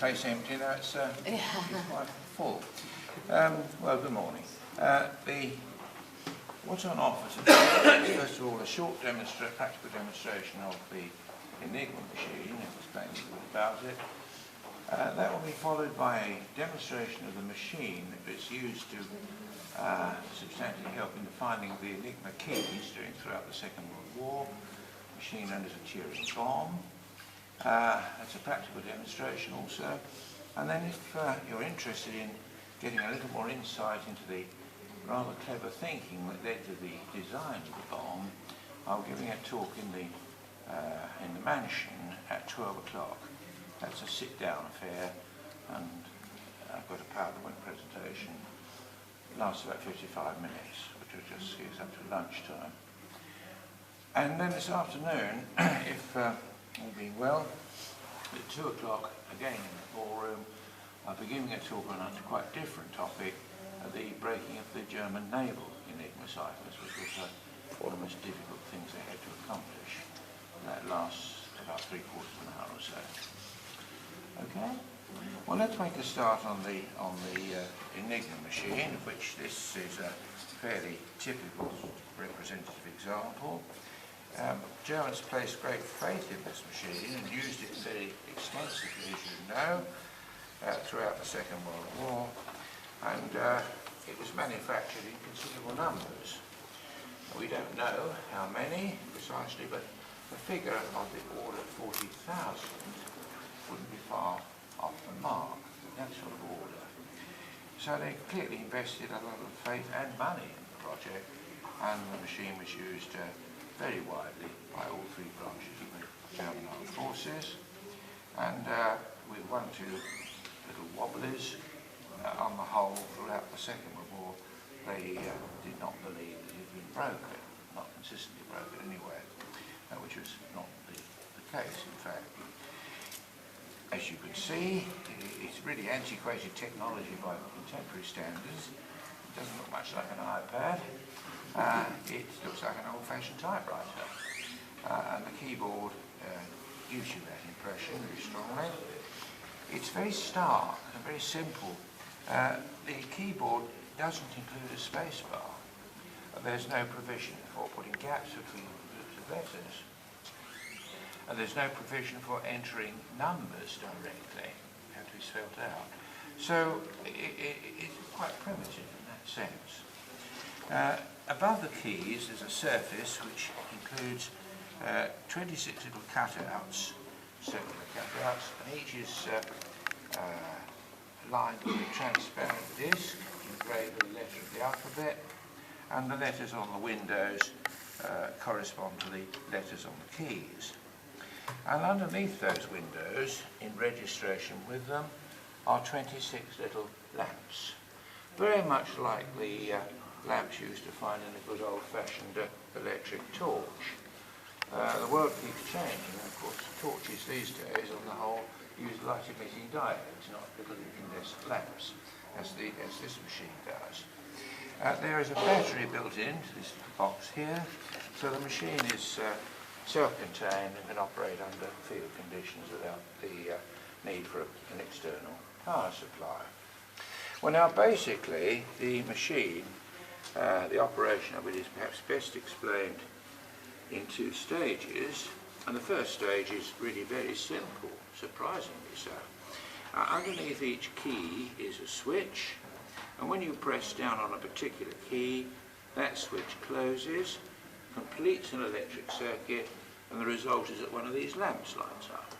place empty now, it's quite full. Well, good morning. What's on offer today is first of all a short practical demonstration of the Enigma machine, and explain a little bit about it. That will be followed by a demonstration of the machine that's used to substantially help in the finding of the Enigma keys throughout the Second World War, a machine known as a Turing bomb. That's a practical demonstration also. And then if you're interested in getting a little more insight into the rather clever thinking that led to the design of the bomb, I'll be giving a talk in the mansion at 12 o'clock. That's a sit-down affair, and I've got a PowerPoint presentation. It lasts about 55 minutes, which will just see us up to lunchtime. And then this afternoon, if all being well, at 2 o'clock, again in the ballroom, I'll be giving a talk on a quite different topic, the breaking of the German naval Enigma ciphers, which was one of the most difficult things they had to accomplish. And that lasts about 3/4 of an hour or so. Okay? Well, let's make a start on the Enigma machine, of which this is a fairly typical representative example. Germans placed great faith in this machine and used it very extensively, as you know, throughout the Second World War, and it was manufactured in considerable numbers. We don't know how many precisely, but the figure of the order of 40,000 wouldn't be far off the mark, that sort of order. So they clearly invested a lot of faith and money in the project, and the machine was used very widely by all three branches of the German armed forces, and with one or two little wobblies, on the whole, throughout the Second World War, they did not believe that it had been broken, not consistently broken anyway, which was not the case, in fact. As you can see, it's really antiquated technology by contemporary standards. It doesn't look much like an iPad. It looks like an old-fashioned typewriter. And the keyboard gives you that impression very strongly. It's very stark and very simple. The keyboard doesn't include a space bar. There's no provision for putting gaps between groups of letters. And there's no provision for entering numbers directly. They have to be spelled out. So it's quite primitive in that sense. Above the keys there's a surface which includes 26 little cutouts, circular cutouts, and each is lined with a transparent disc engraved with the letter of the alphabet, and the letters on the windows correspond to the letters on the keys. And underneath those windows, in registration with them, are 26 little lamps, very much like the lamps used to find in a good old-fashioned electric torch. The world keeps changing, and of course torches these days, on the whole, use light-emitting diodes, not little incandescent lamps, as this machine does. There is a battery built into this box here, so the machine is self-contained and can operate under field conditions without the need for an external power supply. Well, now basically the machine, the operation of it is perhaps best explained in two stages, and the first stage is really very simple, surprisingly so. Underneath each key is a switch, and when you press down on a particular key, that switch closes, completes an electric circuit, and the result is that one of these lamps lights up.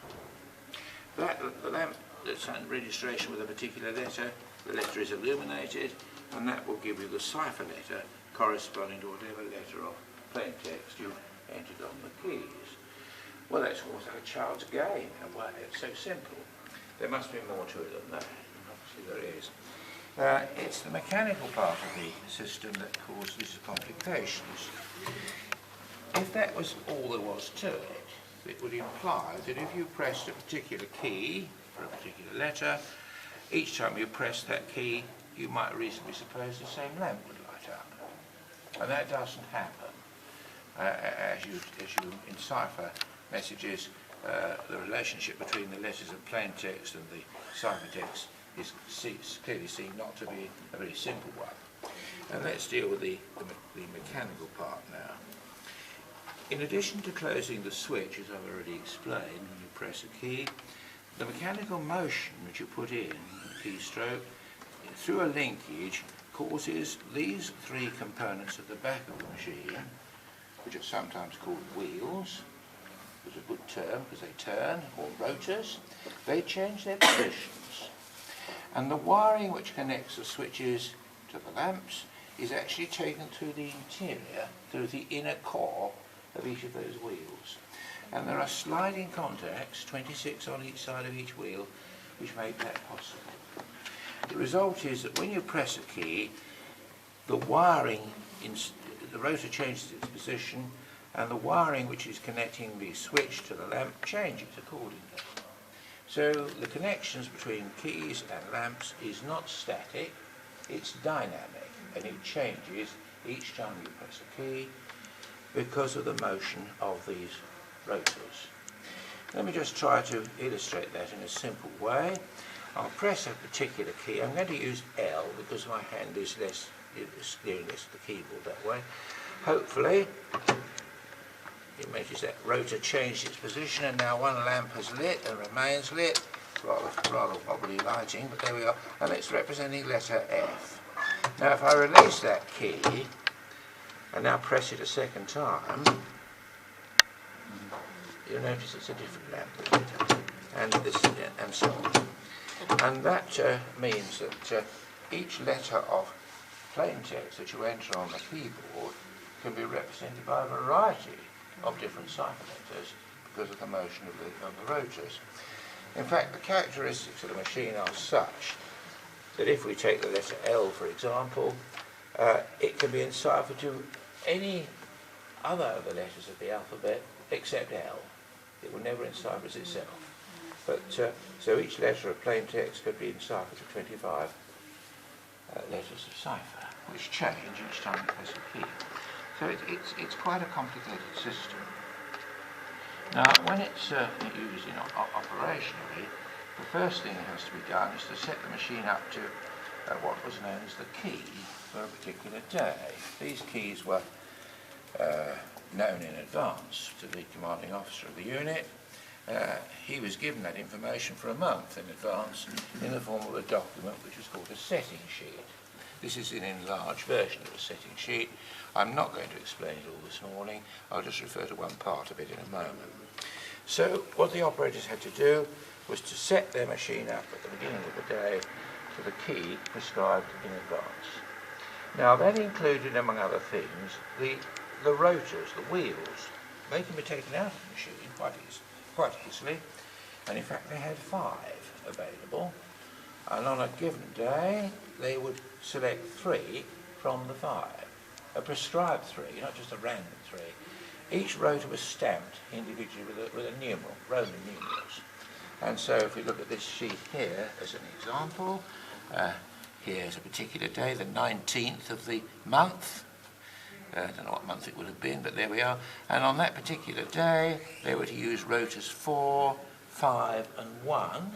The lamp that's in registration with a particular letter, the letter is illuminated, and that will give you the cipher letter corresponding to whatever letter of plain text you've entered on the keys. Well, that's almost like a child's game in a way. It's so simple. There must be more to it than that. Obviously there is. It's the mechanical part of the system that causes these complications. If that was all there was to it, it would imply that if you pressed a particular key for a particular letter, each time you pressed that key, you might reasonably suppose the same lamp would light up. And that doesn't happen. As you encipher messages, the relationship between the letters of plain text and the ciphertext is clearly seen not to be a very simple one. And let's deal with the mechanical part now. In addition to closing the switch, as I've already explained, when you press a key, the mechanical motion which you put in, the keystroke, through a linkage, causes these three components at the back of the machine, which are sometimes called wheels, which is a good term because they turn, or rotors, they change their positions. And the wiring which connects the switches to the lamps is actually taken through the interior, through the inner core of each of those wheels. And there are sliding contacts, 26 on each side of each wheel, which make that possible. The result is that when you press a key, the wiring, the rotor changes its position, and the wiring which is connecting the switch to the lamp changes accordingly. So the connections between keys and lamps is not static, it's dynamic, and it changes each time you press a key because of the motion of these rotors. Let me just try to illustrate that in a simple way. I'll press a particular key. I'm going to use L because my hand is less steering less to the keyboard that way. Hopefully it makes that rotor change its position, and now one lamp has lit and remains lit. It's rather wobbly lighting, but there we are, and it's representing letter F. Now if I release that key and now press it a second time, you'll notice it's a different lamp, and this and so on. And that means that each letter of plain text that you enter on the keyboard can be represented by a variety of different cipher letters because of the motion of the rotors. In fact, the characteristics of the machine are such that if we take the letter L, for example, it can be enciphered to any other of the letters of the alphabet except L. It will never encipher as itself. But so each letter of plain text could be enciphered to 25 letters of cipher, which change each time you press a key. So it's quite a complicated system. Now, when it's used operationally, the first thing that has to be done is to set the machine up to what was known as the key for a particular day. These keys were known in advance to the commanding officer of the unit. He was given that information for a month in advance in the form of a document which was called a setting sheet. This is an enlarged version of a setting sheet. I'm not going to explain it all this morning. I'll just refer to one part of it in a moment. So what the operators had to do was to set their machine up at the beginning of the day to the key prescribed in advance. Now that included, among other things, the rotors, the wheels. They can be taken out of the machine quite easily, and in fact they had 5 available, and on a given day they would select 3 from the 5, a prescribed 3, not just a random 3. Each rotor was stamped individually with a numeral, Roman numerals. And so if we look at this sheet here as an example, here's a particular day, the 19th of the month. I don't know what month it would have been, but there we are. And on that particular day, they were to use rotors 4, 5 and 1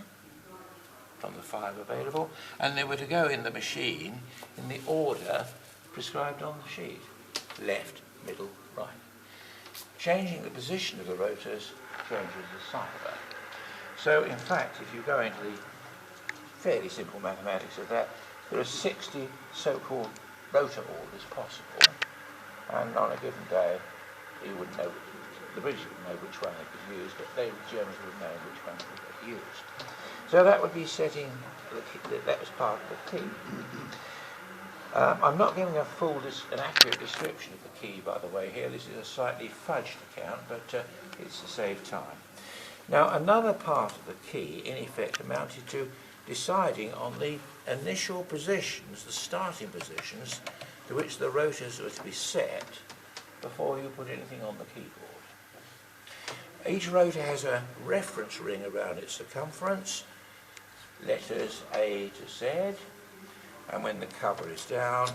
from the 5 available, and they were to go in the machine in the order prescribed on the sheet, left, middle, right. Changing the position of the rotors changes the cipher. So in fact, if you go into the fairly simple mathematics of that, there are 60 so-called rotor orders possible, and on a given day you wouldn't know, the British would know which one they could use, but the Germans would know which one they could use. So that would be setting, that was part of the key. I'm not giving a an accurate description of the key, by the way, here. This is a slightly fudged account, but it's to save time. Now, another part of the key, in effect, amounted to deciding on the initial positions, the starting positions, to which the rotors were to be set before you put anything on the keyboard. Each rotor has a reference ring around its circumference, letters A to Z, and when the cover is down,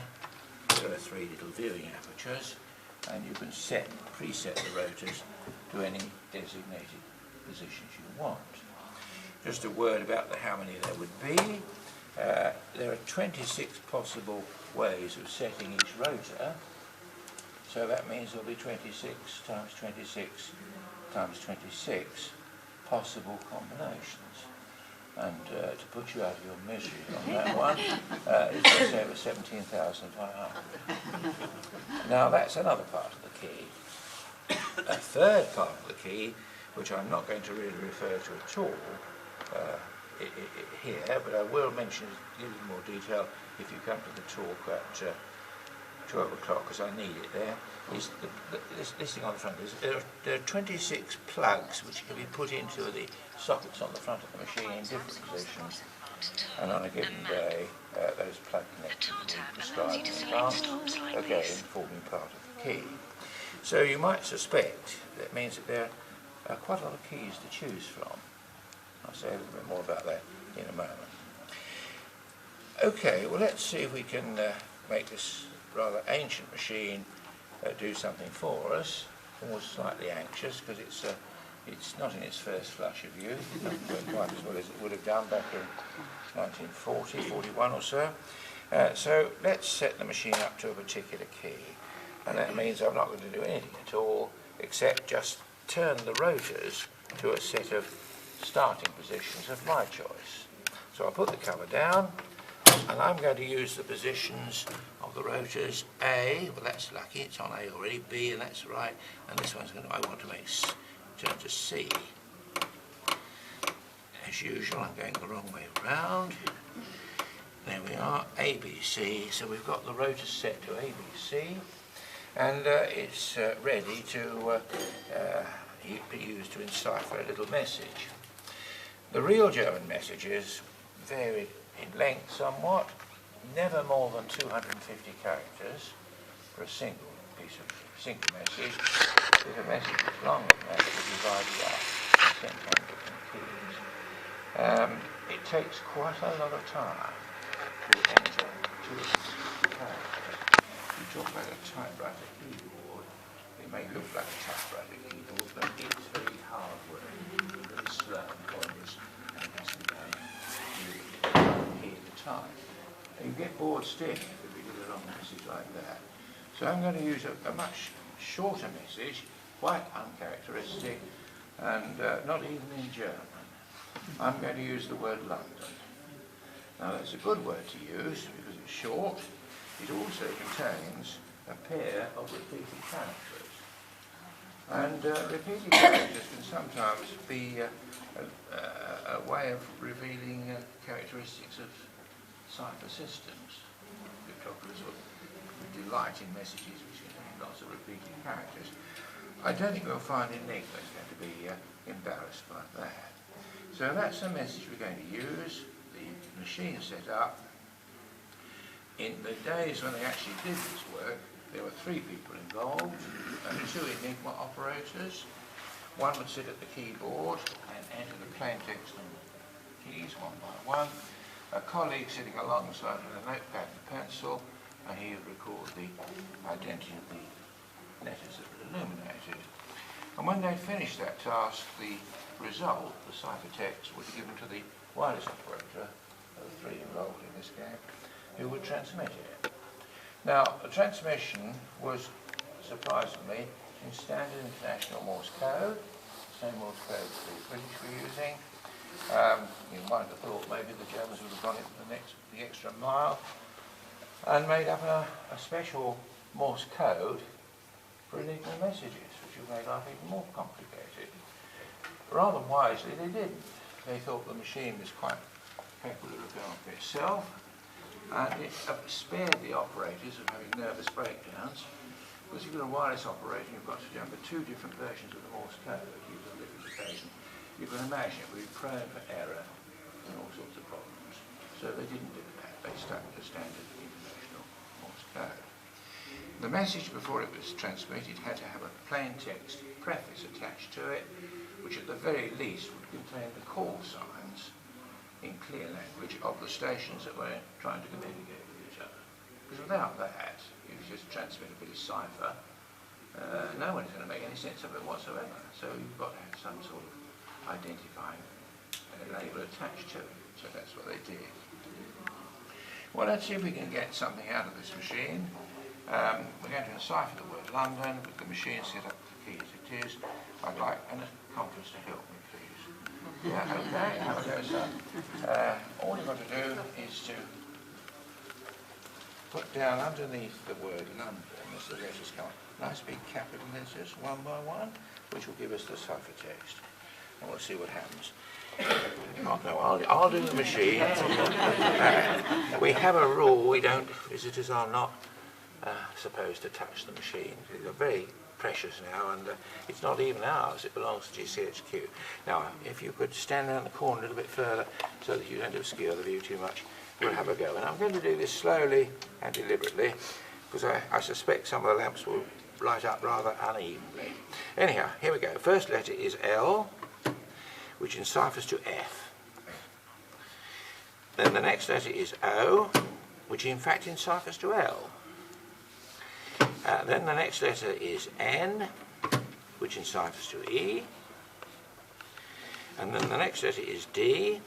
there are 3 little viewing apertures, and you can preset the rotors to any designated positions you want. Just a word about how many there would be. There are 26 possible ways of setting each rotor, so that means there'll be 26 times 26 times 26 possible combinations. And to put you out of your misery on that one, it's just over 17,500. Now that's another part of the key. A third part of the key, which I'm not going to really refer to at all here, but I will mention, give you more detail if you come to the talk at 12 o'clock, because I need it there, is this thing on the front. There are 26 plugs which can be put into the sockets on the front of the machine in different positions, and on a given day those plug connections will be described in advance, again forming part of the key. So you might suspect that means that there are quite a lot of keys to choose from. I'll say a little bit more about that in a moment. Okay, well let's see if we can make this rather ancient machine do something for us. Almost slightly anxious because it's not in its first flush of youth. It's not doing quite as well as it would have done back in 1940, 41 or so. So let's set the machine up to a particular key. And that means I'm not going to do anything at all except just turn the rotors to a set of starting positions of my choice. So I'll put the cover down, and I'm going to use the positions of the rotors A, well that's lucky, it's on A already, B, and that's right, and this one's going to, I want to make turn to C. As usual, I'm going the wrong way round. There we are, A, B, C, so we've got the rotor set to A, B, C, and it's ready to be used to encipher a little message. The real German messages varied in length somewhat, never more than 250 characters for a single piece of message. If a message is longer than that, it's divided up and sent on different keys. It takes quite a lot of time to enter 250 characters. You talk about a typewriter keyboard, it may look like a typewriter keyboard, but it's very hard work, very slow and ponderous, and it has to be done really at the time. And you get bored steering if you do a long message like that. So I'm going to use a much shorter message, quite uncharacteristic, and not even in German. I'm going to use the word London. Now that's a good word to use because it's short. It also contains a pair of repeated characters. And repeated characters can sometimes be a way of revealing characteristics of cipher systems. Cryptographers will delight in messages which contain lots of repeated characters. I don't think we'll find Enigma is going to be embarrassed by that. So that's the message we're going to use. The machine set up. In the days when they actually did this work, there were 3 people involved, and 2 Enigma operators. One would sit at the keyboard and enter the plain text and keys one by one. A colleague sitting alongside with a notepad and pencil, and he would record the identity of the letters that were illuminated. And when they finished that task, the result, the ciphertext, would be given to the wireless operator, the 3 involved in this game, who would transmit it. Now, the transmission was, surprisingly, in standard international Morse code, the same Morse code that the British were using. You might have thought maybe the Germans would have gone it the extra mile and made up a special Morse code for Enigma messages, which would make life even more complicated. Rather wisely, they didn't. They thought the machine was quite capable of looking after itself, and it spared the operators of having nervous breakdowns, because you've got a wireless operator, you've got to jump at 2 different versions of the Morse code, use a different occasion. You can imagine it would be prone for error and all sorts of problems. So they didn't do that. They stuck to standard international Morse code. The message before it was transmitted had to have a plain text preface attached to it, which at the very least would contain the call signs in clear language of the stations that were trying to communicate with each other. Because without that, you just transmit a bit of cipher, no one's going to make any sense of it whatsoever. So you've got to have some sort of identifying a label attached to it. So that's what they did. Well, let's see if we can get something out of this machine. We're going to encipher the word London with the machine set up the key as it is. I'd like an accomplice to help me, please. Yeah, okay, have a go, sir. All you've got to do is to put down underneath the word London, as the letters come, nice big capital letters, one by one, which will give us the ciphertext. And we'll see what happens. Oh, no, I'll do the machine. We have a rule, visitors are not supposed to touch the machine. They're very precious now, and it's not even ours, it belongs to GCHQ. Now, if you could stand around the corner a little bit further so that you don't obscure the view too much, we'll have a go. And I'm going to do this slowly and deliberately, because I suspect some of the lamps will light up rather unevenly. Anyhow, here we go. First letter is L, which enciphers to F. Then the next letter is O, which in fact enciphers to L. Then the next letter is N, which enciphers to E. And then the next letter is D,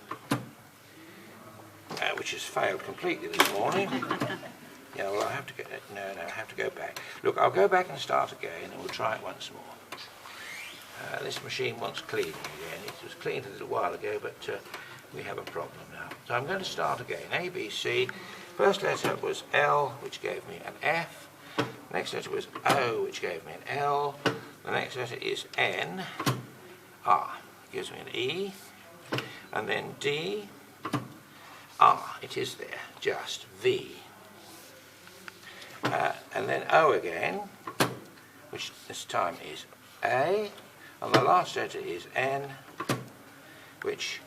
which has failed completely this morning. Yeah, well, I have to go, I have to go back. Look, I'll go back and start again, and we'll try it once more. This machine wants cleaning again. It was cleaned a little while ago, but we have a problem now. So I'm going to start again. A, B, C. First letter was L, which gave me an F. Next letter was O, which gave me an L. The next letter is N. R gives me an E. And then D. R, it is there, just V. And then O again, which this time is A. And the last letter is N, which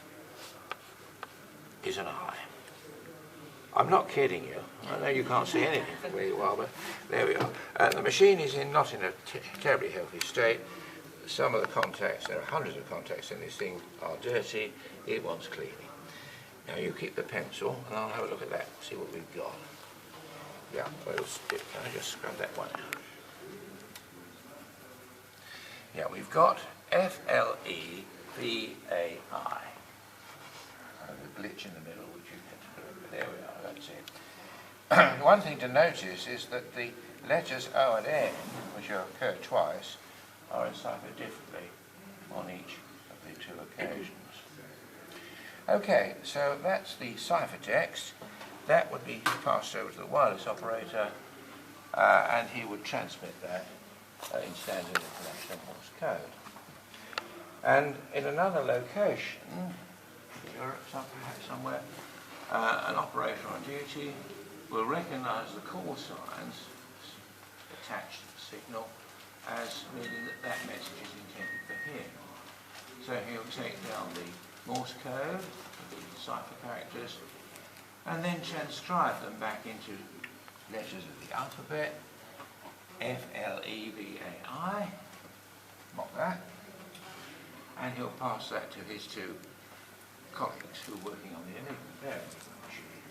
is an I. I'm not kidding you. I know you can't see anything from where you are, but there we are. The machine is not in a terribly healthy state. Some of the contacts, there are hundreds of contacts in this thing, are dirty. It wants cleaning. Now you keep the pencil, and I'll have a look at that, see what we've got. Yeah, well, can I just scrub that one out? Yeah, we've got FLEVAI. The glitch in the middle, which you get to do, but there we are, that's it. One thing to notice is that the letters O and N, which occur twice, are enciphered differently on each of the two occasions. Okay, so that's the ciphertext. That would be passed over to the wireless operator, and he would transmit that in standard international Morse code. And in another location, Europe perhaps somewhere, an operator on duty will recognise the call signs attached to the signal as meaning that that message is intended for him. So he'll take down the Morse code, the cipher characters, and then transcribe them back into letters of the alphabet, FLEVAI, mock that, and he'll pass that to his two colleagues who are working on the Enigma machine.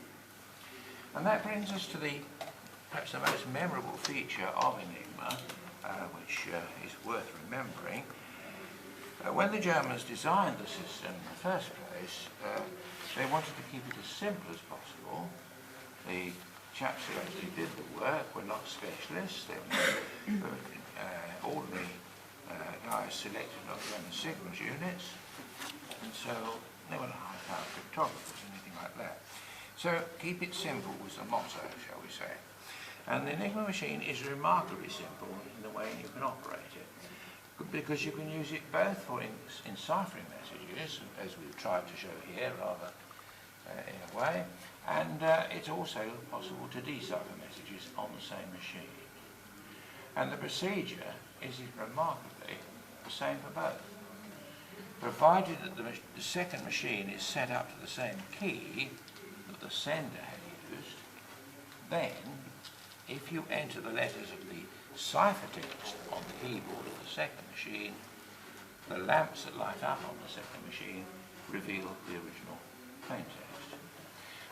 And that brings us to perhaps the most memorable feature of Enigma, which is worth remembering. When the Germans designed the system in the first place, they wanted to keep it as simple as possible. The chaps who actually did the work were not specialists. They were ordinary guys selected on German signals units, and so they were not high-powered cryptographers, anything like that. So keep it simple was the motto, shall we say. And the Enigma machine is remarkably simple in the way you can operate it, because you can use it both for enciphering messages, as we've tried to show here rather in a way, and it's also possible to decipher messages on the same machine. And the procedure is remarkably the same for both. Provided that the second machine is set up to the same key that the sender had used, then if you enter the letters of the ciphertext on the keyboard of the second machine, the lamps that light up on the second machine reveal the original plaintext.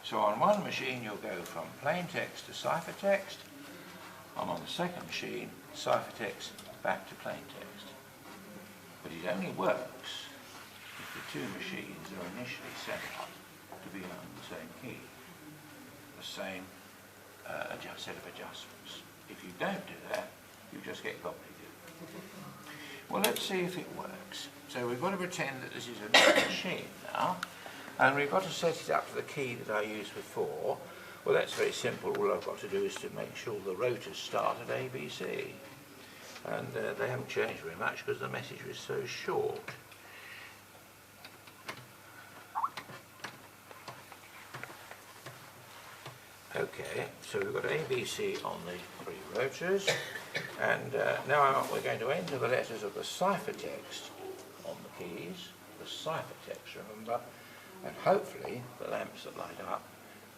So on one machine you'll go from plaintext to ciphertext, and on the second machine, ciphertext back to plaintext. But it only works if the two machines are initially set up to be on the same key, the same set of adjustments. If you don't do that, you just get gobbledygook. Well, let's see if it works. So we've got to pretend that this is a new machine now, and we've got to set it up to the key that I used before. Well, that's very simple. All I've got to do is to make sure the rotors start at ABC. And they haven't changed very much because the message was so short. Okay, so we've got ABC on the three rotors, and now we're going to enter the letters of the ciphertext on the keys, the ciphertext, remember, and hopefully the lamps that light up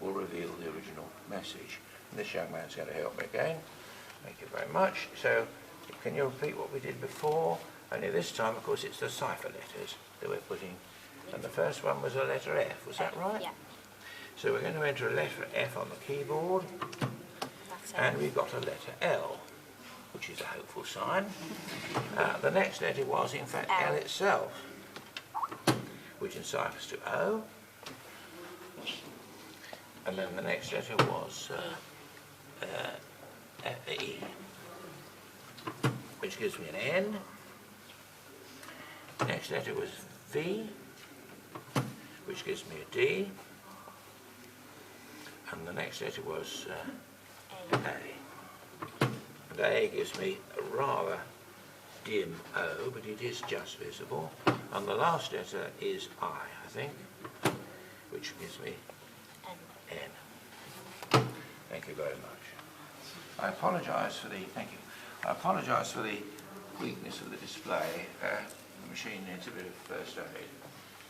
will reveal the original message. And this young man's going to help me again. Thank you very much. So, can you repeat what we did before? Only this time, of course, it's the cipher letters that we're putting. And the first one was a letter F, was that right? Yeah. So we're going to enter a letter F on the keyboard, and we've got a letter L, which is a hopeful sign. The next letter was, in fact, L itself, which enciphers to O. And then the next letter was E, which gives me an N. The next letter was V, which gives me a D. And the next letter was A. And A gives me a rather dim O, but it is just visible. And the last letter is I think, which gives me N. Thank you very much. I apologise for the, thank you. I apologise for the weakness of the display. The machine needs a bit of first aid.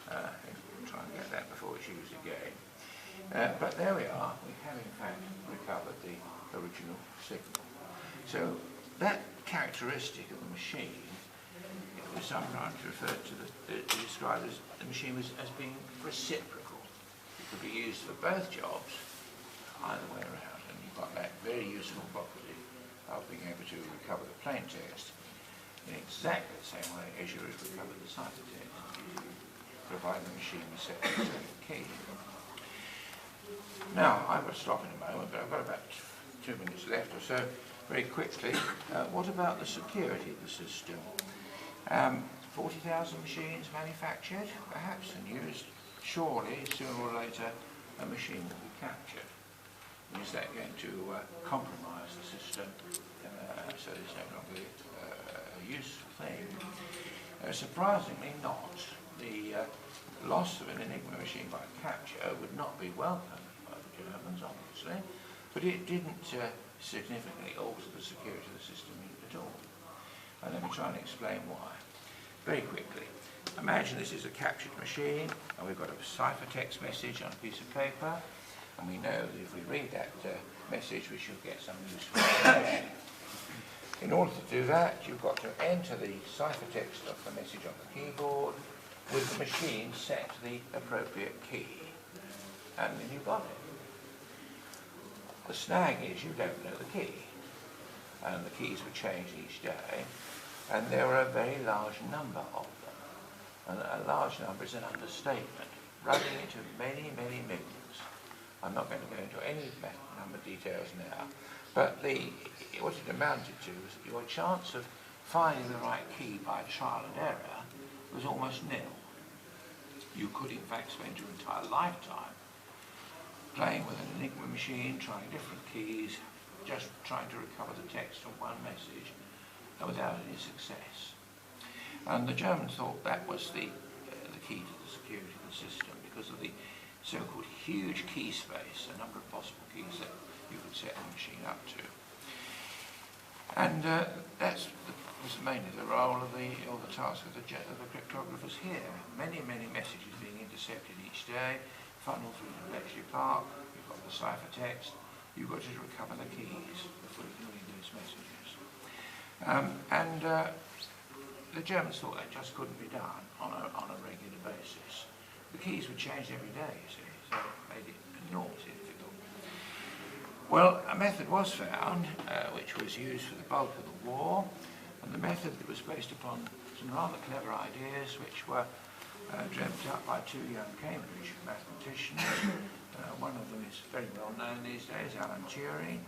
We'll try and get that before it's used again. But there we are. We have in fact recovered the original signal. So that characteristic of the machine, it was sometimes referred to, described as the machine as being reciprocal. It could be used for both jobs, either way around, and you've got that very useful property of being able to recover the plain text in exactly the same way as you would recover the ciphertext, providing the machine is set to the same key. Now, I will stop in a moment, but I've got about 2 minutes left or so. Very quickly, what about the security of the system? 40,000 machines manufactured, perhaps, and used. Surely, sooner or later, a machine will be captured. Is that going to compromise the system so it's no longer a useful thing? Surprisingly not. The loss of an Enigma machine by capture would not be welcomed by the Germans, obviously, but it didn't significantly alter the security of the system at all. And let me try and explain why. Very quickly. Imagine this is a captured machine, and we've got a ciphertext message on a piece of paper, and we know that if we read that message, we should get some useful information. In order to do that, you've got to enter the ciphertext of the message on the keyboard with the machine set to the appropriate key. And then you've got it. The snag is you don't know the key. And the keys were changed each day. And there are a very large number of them. And a large number is an understatement, running into many, many millions. I'm not going to go into any number of details now. But what it amounted to was that your chance of finding the right key by trial and error was almost nil. You could in fact spend your entire lifetime playing with an Enigma machine, trying different keys, just trying to recover the text from one message without any success. And the Germans thought that was the key to the security of the system because of the so-called huge key space, a number of possible keys that you could set the machine up to. And that was mainly the role of the task of the cryptographers here. Many, many messages being intercepted each day, funneled through to Bletchley Park. You've got the ciphertext. You've got to recover the keys before you can read those messages. The Germans thought that just couldn't be done on a regular basis. The keys would change every day, you see, so it made it enormously difficult. Well, a method was found which was used for the bulk of the war, and the method was based upon some rather clever ideas which were dreamt up by two young Cambridge mathematicians. One of them is very well known these days, Alan Turing,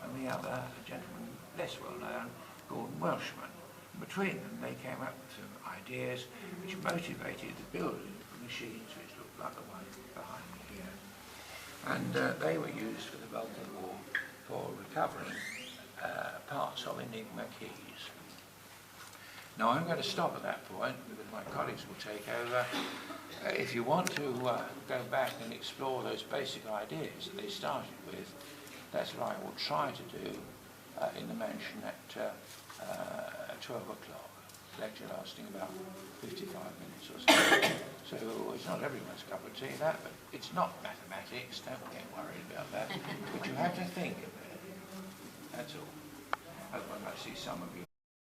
and the other, a gentleman less well known, Gordon Welshman. Between them they came up with some ideas which motivated the building of the machines which look like the one behind me here. And they were used for the Balkan War for recovering parts of Enigma keys. Now I'm going to stop at that point because my colleagues will take over. If you want to go back and explore those basic ideas that they started with, that's what I will try to do in the mansion at 12 o'clock. Lecture lasting about 55 minutes or so. So it's not everyone's cup of tea, that, but it's not mathematics, don't get worried about that. But you have to think of it. That's all. Otherwise I see some of you